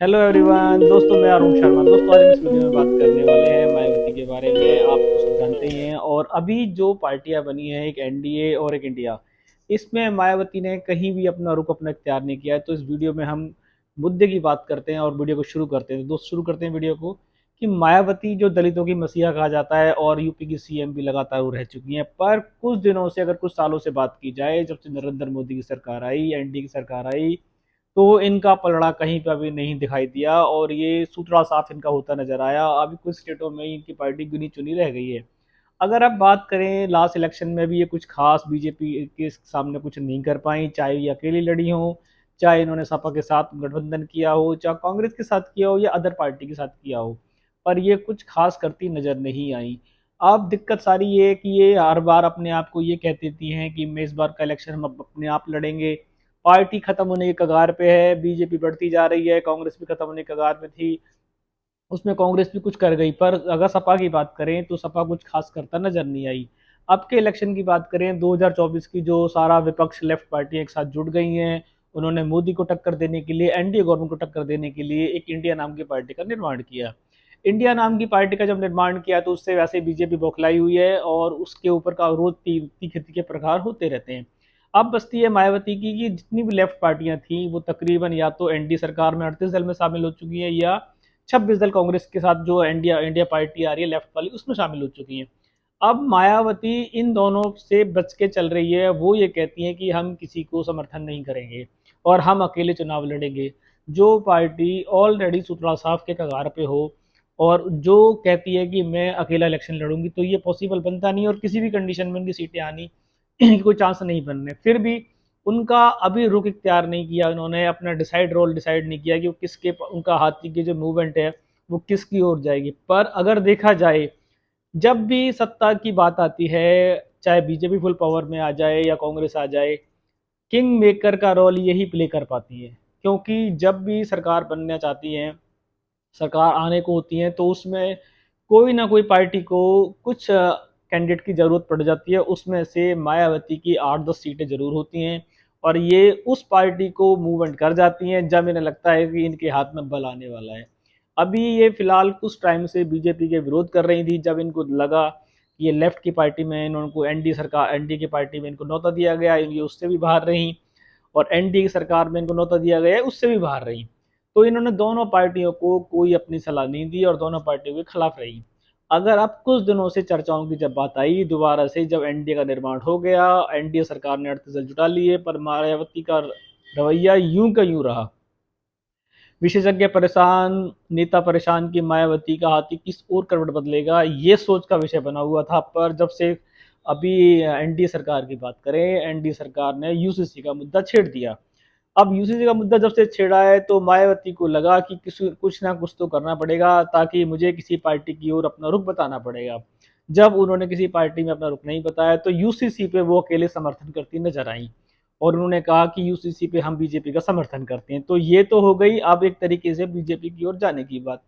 Hello everyone दोस्तों, मैं अरुण शर्मा। दोस्तों, आज हम इस वीडियो में बात करने वाले हैं मायावती के बारे में। आप तो सब जानते ही हैं। और अभी जो पार्टियां बनी हैं, एक एनडीए और एक इंडिया, इसमें मायावती ने कहीं भी अपना रुख अपना इख्तियार नहीं किया है। तो इस वीडियो में हम मुद्दे की बात करते हैं और वीडियो को शुरू करते हैं। तो दोस्त, शुरू करते हैं वीडियो को कि मायावती जो दलितों की मसीहा कहा जाता है और यूपी की सीएम भी लगातार वो रह चुकी हैं, पर कुछ दिनों से, अगर कुछ सालों से बात की जाए, जब से नरेंद्र मोदी की सरकार आई, एनडीए की सरकार आई, तो इनका पलड़ा कहीं पे अभी नहीं दिखाई दिया और ये सूत्रा साफ इनका होता नजर आया। अभी कुछ स्टेटों में इनकी पार्टी गिनी चुनी रह गई है। अगर आप बात करें, लास्ट इलेक्शन में भी ये कुछ खास बीजेपी के सामने कुछ नहीं कर पाई, चाहे ये अकेली लड़ी हो, चाहे इन्होंने सपा के साथ गठबंधन किया हो, चाहे कांग्रेस के साथ किया हो या अदर पार्टी के साथ किया हो, पर ये कुछ खास करती नजर नहीं आई। अब दिक्कत सारी ये है कि ये हर बार अपने आप को ये कह देती हैं कि मैं इस बार का इलेक्शन हम अपने आप लड़ेंगे। पार्टी खत्म होने के कगार पे है, बीजेपी बढ़ती जा रही है, कांग्रेस भी खत्म होने के कगार पे थी, उसमें कांग्रेस भी कुछ कर गई। पर अगर सपा की बात करें तो सपा कुछ खास करता नजर नहीं आई। अब के इलेक्शन की बात करें, 2024 की, जो सारा विपक्ष लेफ्ट पार्टी एक साथ जुट गई हैं, उन्होंने मोदी को टक्कर देने के लिए, एनडीए गवर्नमेंट को टक्कर देने के लिए एक इंडिया नाम की पार्टी का निर्माण किया। इंडिया नाम की पार्टी का जब निर्माण किया तो उससे वैसे बीजेपी बौखलाई हुई है और उसके ऊपर का रोज तीखे तीखे प्रहार होते रहते हैं। अब बस्ती है मायावती की कि जितनी भी लेफ्ट पार्टियां थी वो तकरीबन या तो एनडीए सरकार में 38 दल में शामिल हो चुकी हैं, या 26 दल कांग्रेस के साथ जो इंडिया इंडिया पार्टी आ रही है लेफ्ट वाली, उसमें शामिल हो चुकी हैं। अब मायावती इन दोनों से बच के चल रही है। वो ये कहती हैं कि हम किसी को समर्थन नहीं करेंगे और हम अकेले चुनाव लड़ेंगे। जो पार्टी ऑलरेडी सुतरा साफ के कगार पे हो और जो कहती है कि मैं अकेला इलेक्शन लड़ूंगी, तो ये पॉसिबल बनता नहीं और किसी भी कंडीशन में उनकी सीटें आनी कोई चांस नहीं बनने। फिर भी उनका अभी रुख इख्तियार नहीं किया, उन्होंने अपना रोल डिसाइड नहीं किया कि वो किसके, उनका हाथी की जो मूवमेंट है वो किसकी ओर जाएगी। पर अगर देखा जाए, जब भी सत्ता की बात आती है, चाहे बीजेपी फुल पावर में आ जाए या कांग्रेस आ जाए, किंग मेकर का रोल यही प्ले कर पाती है। क्योंकि जब भी सरकार बनना चाहती है, सरकार आने को होती है, तो उसमें कोई ना कोई पार्टी को कुछ कैंडिडेट की जरूरत पड़ जाती है। उसमें से मायावती की 8-10 सीटें जरूर होती हैं और ये उस पार्टी को मूवमेंट कर जाती हैं जब इन्हें लगता है कि इनके हाथ में बल आने वाला है। अभी ये फिलहाल कुछ टाइम से बीजेपी के विरोध कर रही थी, जब इनको लगा कि ये लेफ्ट की पार्टी में, इनको एनडी सरकार, एनडी की पार्टी में इनको न्योता दिया गया, ये उससे भी बाहर रही, और एनडीए की सरकार में इनको न्योता दिया गया है, उससे भी बाहर रही। तो इन्होंने दोनों पार्टियों को कोई अपनी सलाह नहीं दी और दोनों पार्टियों के खिलाफ रही। अगर अब कुछ दिनों से चर्चाओं की जब बात आई दोबारा से, जब एनडीए का निर्माण हो गया, एनडीए सरकार ने 38 दल जुटा लिए, पर मायावती का रवैया यूं का यूं रहा। विशेषज्ञ परेशान, नेता परेशान कि मायावती का हाथी किस ओर करवट बदलेगा, ये सोच का विषय बना हुआ था। पर जब से अभी एनडीए सरकार की बात करें, एनडीए सरकार ने यूसीसी का मुद्दा छेड़ दिया। अब यूसीसी का मुद्दा जब से छेड़ा है तो मायावती को लगा कि किसी कुछ ना कुछ तो करना पड़ेगा, ताकि मुझे किसी पार्टी की ओर अपना रुख बताना पड़ेगा। जब उन्होंने किसी पार्टी में अपना रुख नहीं बताया तो यूसीसी पे वो अकेले समर्थन करती नजर आई और उन्होंने कहा कि यूसीसी पे हम बीजेपी का समर्थन करते हैं। तो ये तो हो गई अब एक तरीके से बीजेपी की ओर जाने की बात।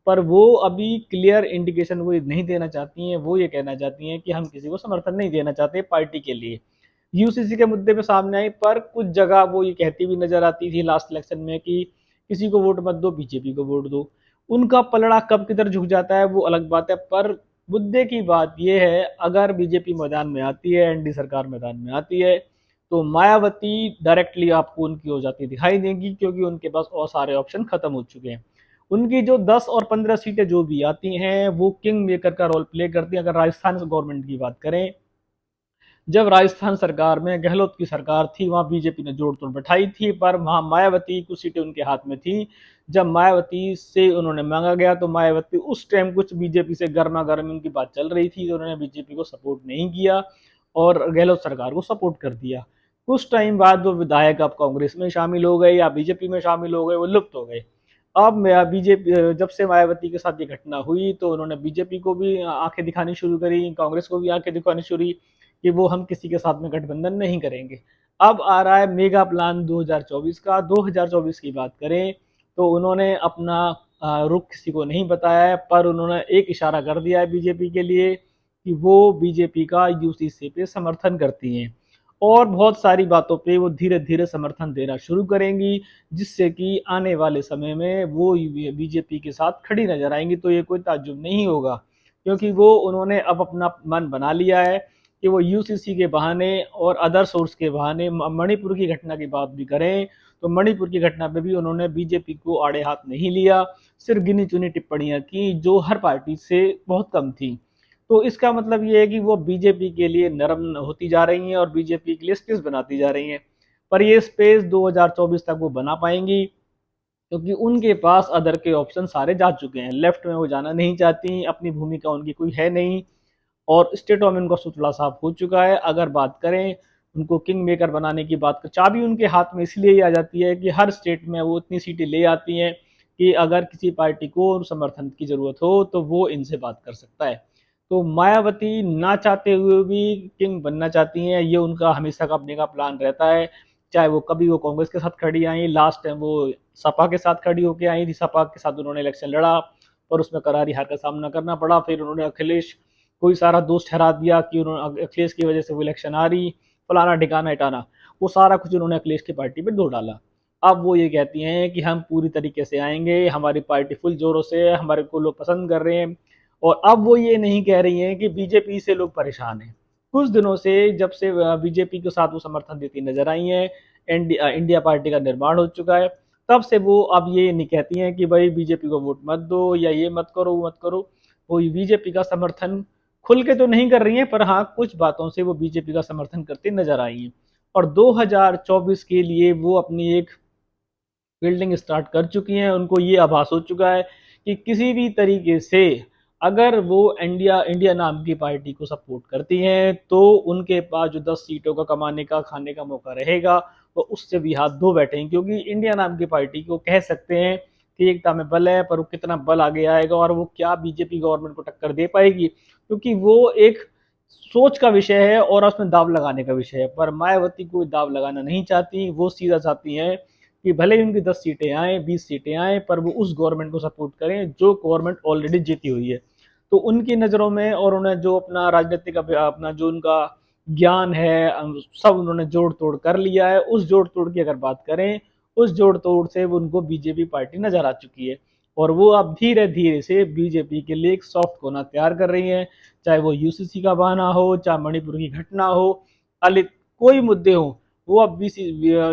पर वो अभी क्लियर इंडिकेशन वो नहीं देना चाहती हैं। वो ये कहना चाहती हैं कि हम किसी को समर्थन नहीं देना चाहते पार्टी के लिए। यूसीसी के मुद्दे पे सामने आई, पर कुछ जगह वो ये कहती भी नजर आती थी लास्ट इलेक्शन में कि किसी को वोट मत दो, बीजेपी को वोट दो। उनका पलड़ा कब किधर झुक जाता है वो अलग बात है। पर मुद्दे की बात यह है, अगर बीजेपी मैदान में आती है, एनडी सरकार मैदान में आती है, तो मायावती डायरेक्टली आपको उनकी हो जाती दिखाई देंगी, क्योंकि उनके पास और सारे ऑप्शन खत्म हो चुके हैं। उनकी जो 10 और 15 सीटें जो भी आती हैं वो किंग मेकर का रोल प्ले करती हैं। अगर राजस्थान गवर्नमेंट की बात करें, जब राजस्थान सरकार में गहलोत की सरकार थी, वहां बीजेपी ने जोड़ तोड़ बैठाई थी, पर वहां मायावती कुछ सीटें उनके हाथ में थी। जब मायावती से उन्होंने मांगा गया तो मायावती उस टाइम कुछ बीजेपी से गर्मा गर्म उनकी बात चल रही थी, तो उन्होंने बीजेपी को सपोर्ट नहीं किया और गहलोत सरकार को सपोर्ट कर दिया। कुछ टाइम बाद वो विधायक अब कांग्रेस में शामिल हो गए या बीजेपी में शामिल हो गए, वो लुप्त हो गए। अब बीजेपी, जब से मायावती के साथ ये घटना हुई तो उन्होंने बीजेपी को भी आंखें दिखानी शुरू करी, कांग्रेस को भी आंखें दिखानी शुरू कि वो हम किसी के साथ में गठबंधन नहीं करेंगे। अब आ रहा है मेगा प्लान 2024 का। 2024 की बात करें तो उन्होंने अपना रुख किसी को नहीं बताया है, पर उन्होंने एक इशारा कर दिया है बीजेपी के लिए कि वो बीजेपी का यूसीसी पे समर्थन करती हैं। और बहुत सारी बातों पे वो धीरे धीरे समर्थन देना शुरू करेंगी, जिससे कि आने वाले समय में वो बीजेपी के साथ खड़ी नजर आएंगी। तो ये कोई ताज्जुब नहीं होगा, क्योंकि वो उन्होंने अब अपना मन बना लिया है कि वो यूसीसी के बहाने और अदर सोर्स के बहाने मणिपुर की घटना की बात भी करें, तो मणिपुर की घटना पे भी उन्होंने बीजेपी को आड़े हाथ नहीं लिया, सिर्फ गिनी चुनी टिप्पणियां की जो हर पार्टी से बहुत कम थी। तो इसका मतलब ये है कि वो बीजेपी के लिए नरम होती जा रही हैं और बीजेपी के लिए स्पेस बनाती जा रही हैं। पर ये स्पेस 2024 तक वो बना पाएंगी, क्योंकि उनके पास अदर के ऑप्शन सारे जा चुके हैं। लेफ्ट में वो जाना नहीं चाहती, अपनी भूमिका उनकी कोई है नहीं, और स्टेटों में उनका सुतला साफ हो चुका है। अगर बात करें उनको किंग मेकर बनाने की, बात चाबी उनके हाथ में इसलिए ही आ जाती है कि हर स्टेट में वो इतनी सीटें ले आती हैं कि अगर किसी पार्टी को समर्थन की जरूरत हो तो वो इनसे बात कर सकता है। तो मायावती ना चाहते हुए भी किंग बनना चाहती हैं, ये उनका हमेशा का अपने का प्लान रहता है। चाहे वो कभी वो कांग्रेस के साथ खड़ी आई, लास्ट टाइम वो सपा के साथ खड़ी होकर आई थी, सपा के साथ उन्होंने इलेक्शन लड़ा और उसमें करारी हार का सामना करना पड़ा। फिर उन्होंने अखिलेश कोई सारा दोष ठहरा दिया कि उन्होंने अखिलेश की वजह से वो इलेक्शन आ रही, फलाना ठिकाना हटाना, वो सारा कुछ उन्होंने अखिलेश की पार्टी पे धो डाला। अब वो ये कहती हैं कि हम पूरी तरीके से आएंगे, हमारी पार्टी फुल जोरों से है, हमारे को लोग पसंद कर रहे हैं। और अब वो ये नहीं कह रही हैं कि बीजेपी से लोग परेशान हैं। कुछ दिनों से जब से बीजेपी के साथ वो समर्थन देती नजर आई है, इंडिया पार्टी का निर्माण हो चुका है, तब से वो अब ये नहीं कहती हैं कि भाई बीजेपी को वोट मत दो या ये मत करो वो मत करो। वो बीजेपी का समर्थन खुल के तो नहीं कर रही हैं, पर हाँ कुछ बातों से वो बीजेपी का समर्थन करती नजर आई हैं। और 2024 के लिए वो अपनी एक बिल्डिंग स्टार्ट कर चुकी हैं। उनको ये आभास हो चुका है कि किसी भी तरीके से अगर वो इंडिया इंडिया नाम की पार्टी को सपोर्ट करती हैं तो उनके पास जो 10 सीटों का कमाने का खाने का मौका रहेगा, वो उससे भी हाथ धो बैठेंगे। क्योंकि इंडिया नाम की पार्टी को कह सकते हैं कि एकता में बल है, पर वो कितना बल आगे आएगा और वो क्या बीजेपी गवर्नमेंट को टक्कर दे पाएगी, क्योंकि वो एक सोच का विषय है और उसमें दाव लगाने का विषय है। पर मायावती को दाव लगाना नहीं चाहती, वो सीधा चाहती हैं कि भले ही उनकी 10 सीटें आए 20 सीटें आए, पर वो उस गवर्नमेंट को सपोर्ट करें जो गवर्नमेंट ऑलरेडी जीती हुई है। तो उनकी नज़रों में और उन्हें जो अपना राजनीतिक अपना जो उनका ज्ञान है सब उन्होंने जोड़ तोड़ कर लिया है। उस जोड़ तोड़ की अगर बात करें, उस जोड़ तोड़ से उनको बीजेपी पार्टी नजर आ चुकी है और वो अब धीरे धीरे से बीजेपी के लिए एक सॉफ्ट कोना तैयार कर रही है। चाहे वो यूसीसी का बहाना हो, चाहे मणिपुर की घटना हो, अलित कोई मुद्दे हो, वो अब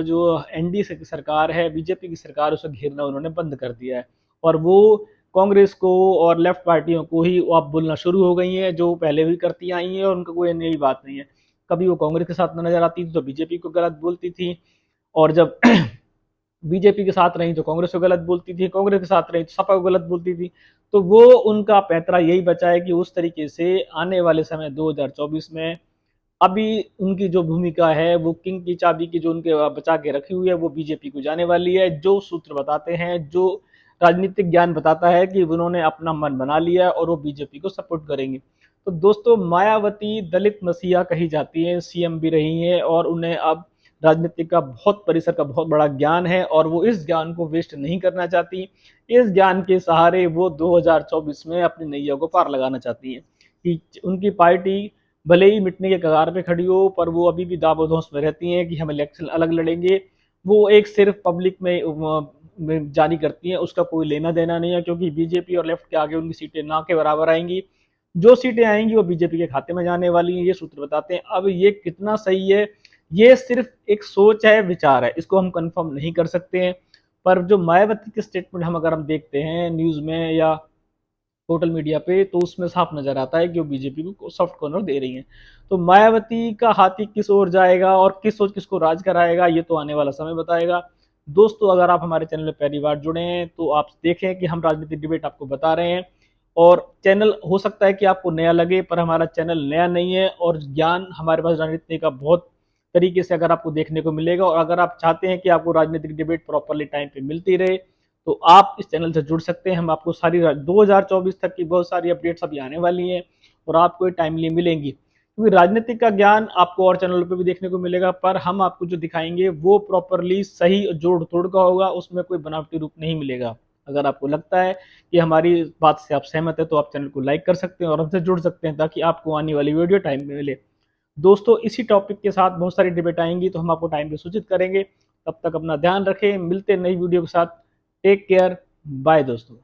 जो एनडीए सरकार है, बीजेपी की सरकार, उसे घेरना उन्होंने बंद कर दिया है। और वो कांग्रेस को और लेफ्ट पार्टियों को ही अब बोलना शुरू हो गई हैं, जो पहले भी करती आई हैं और उनका कोई नई बात नहीं है। कभी वो कांग्रेस के साथ नजर आती थी तो बीजेपी को गलत बोलती थी, और जब बीजेपी के साथ रही तो कांग्रेस को गलत बोलती थी, कांग्रेस के साथ रही तो सपा को गलत बोलती थी। तो वो उनका पैंतरा यही बचा है कि उस तरीके से आने वाले समय 2024 में अभी उनकी जो भूमिका है वो किंग की चाबी की जो उनके बचा के रखी हुई है वो बीजेपी को जाने वाली है। जो सूत्र बताते हैं, जो राजनीतिक ज्ञान बताता है कि उन्होंने अपना मन बना लिया है और वो बीजेपी को सपोर्ट करेंगे। तो दोस्तों, मायावती दलित मसीहा कही जाती है, सीएम भी रही है और उन्हें अब राजनीति का बहुत परिसर का बहुत बड़ा ज्ञान है और वो इस ज्ञान को वेस्ट नहीं करना चाहती। इस ज्ञान के सहारे वो 2024 में अपनी नैया को पार लगाना चाहती है कि उनकी पार्टी भले ही मिटने के कगार पे खड़ी हो, पर वो अभी भी दावोस में रहती हैं कि हम इलेक्शन अलग लड़ेंगे। वो एक सिर्फ पब्लिक में जारी करती हैं, उसका कोई लेना देना नहीं है, क्योंकि बीजेपी और लेफ्ट के आगे उनकी सीटें ना के बराबर आएंगी। जो सीटें आएंगी वो बीजेपी के खाते में जाने वाली हैं, ये सूत्र बताते हैं। अब ये कितना सही है, ये सिर्फ एक सोच है, विचार है, इसको हम कंफर्म नहीं कर सकते हैं। पर जो मायावती के स्टेटमेंट अगर हम देखते हैं न्यूज में या सोशल मीडिया पे, तो उसमें साफ नजर आता है कि वो बीजेपी को सॉफ्ट कॉर्नर दे रही हैं। तो मायावती का हाथी किस ओर जाएगा और किस ओर किसको राज कराएगा, ये तो आने वाला समय बताएगा। दोस्तों, अगर आप हमारे चैनल में पहली बार जुड़े हैं तो आप देखें कि हम राजनीतिक डिबेट आपको बता रहे हैं। और चैनल हो सकता है कि आपको नया लगे, पर हमारा चैनल नया नहीं है और ज्ञान हमारे पास राजनीति का बहुत तरीके से अगर आपको देखने को मिलेगा। और अगर आप चाहते हैं कि आपको राजनीतिक डिबेट प्रॉपरली टाइम पे मिलती रहे, तो आप इस चैनल से जुड़ सकते हैं। हम आपको सारी 2024 तक की बहुत सारी अपडेट्स अभी आने वाली हैं और आपको टाइमली मिलेंगी, क्योंकि राजनीतिक का ज्ञान आपको और चैनलों पे भी देखने को मिलेगा, पर हम आपको जो दिखाएंगे वो प्रॉपरली सही जोड़ तोड़ का होगा, उसमें कोई बनावटी रूप नहीं मिलेगा। अगर आपको लगता है कि हमारी बात से आप सहमत है तो आप चैनल को लाइक कर सकते हैं और हमसे जुड़ सकते हैं, ताकि आपको आने वाली वीडियो टाइम में मिले। दोस्तों इसी टॉपिक के साथ बहुत सारी डिबेट आएंगी, तो हम आपको टाइम पे सूचित करेंगे। तब तक अपना ध्यान रखें, मिलते हैं नई वीडियो के साथ। टेक केयर, बाय दोस्तों।